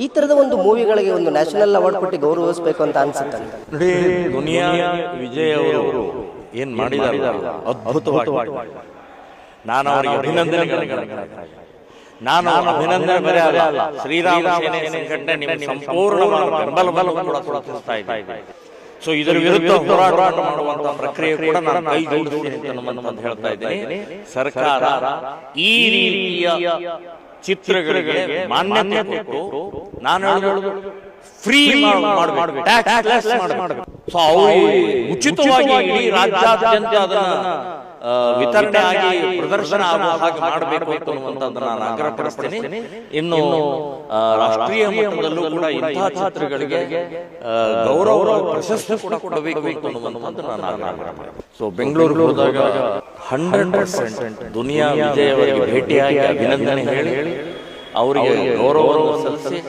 ಈ ತರದ ಒಂದು ಮೂವಿಗಳಿಗೆ ಒಂದು ನ್ಯಾಷನಲ್ ಅವಾರ್ಡ್ ಕೊಟ್ಟು ಗೌರವಿಸಬೇಕು ಅಂತ ಅನ್ಸುತ್ತೆ. ನೋಡಿ, ದುನಿಯಾ ವಿಜಯ್ ಅವರು ಏನ್ ಮಾಡಿದ್ದಾರೆ ಅದ್ಭುತವಾಗಿ. ನಾನು ಅವರಿಗೆ ಅಭಿನಂದನೆ ಬರೇ ಅಲ್ಲ, ಶ್ರೀರಾಮ ಸೇನೆ ಸಂಘಟನೆ ನಿಮಗೆ ಸಂಪೂರ್ಣವಾದ ಬೆಂಬಲವನ್ನು ಕೂಡ ಸೂಚಿಸ್ತಾ ಇದೆ. ಸೊ ಇದರ ವಿರುದ್ಧ ಹೋರಾಟ ಮಾಡುವಂತ ಪ್ರಕ್ರಿಯೆ ಕೂಡ ನಾನು ಕೈ ಜೋಡಿಸ್ತೀನಿ ಅಂತ ಹೇಳ್ತಾ ಇದ್ದೀನಿ. ಸರ್ಕಾರ ಈ ರೀತಿಯ ಚಿತ್ರಗಳಿಗೆ ಮಾನ್ಯತೆ ಕೊಟ್ಟು, ನಾನು ಹೇಳೋದು ಫ್ರೀ ಮಾಡಬೇಕು, ಟ್ಯಾಕ್ಸ್ ಮಾಡಬೇಕು. ಸೊ ಅವರು ಉಚಿತವಾಗಿ ಇಡೀ ರಾಜ್ಯಾದ್ಯಂತ ಅದನ್ನ ವಿತರಣೆ ಆಗಿ ಪ್ರದರ್ಶನ ಆಗುವ ಹಾಗೆ ಮಾಡಬೇಕು ಅನ್ನುವಂಥದ್ದನ್ನು ನಾನು ಆಗ್ರಹಪಡಿಸ್ತೇನೆ. ಇನ್ನು ರಾಷ್ಟ್ರೀಯ ಮಟ್ಟದಲ್ಲೂ ಕೂಡ ಇಂತಹ ಚಿತ್ರಗಳಿಗೆ ಗೌರವ ಪ್ರಶಸ್ತಿ ಕೂಡ ಕೊಡಬೇಕು ಅನ್ನುವಂಥದ್ದು ನಾನು ಆಗ್ರಹಪಡ್ತೇನೆ. ಸೊ ಬೆಂಗಳೂರಿಗೆ ಹೋದಾಗ 100% ದುನಿಯಾ ವಿಜಯ್ ಅವರಿಗೆ ಭೇಟಿಯಾಗಿ ಅಭಿನಂದನೆ ಹೇಳಿ ಅವರಿಗೆ ಗೌರವವನ್ನು ಸಲ್ಲಿಸಿ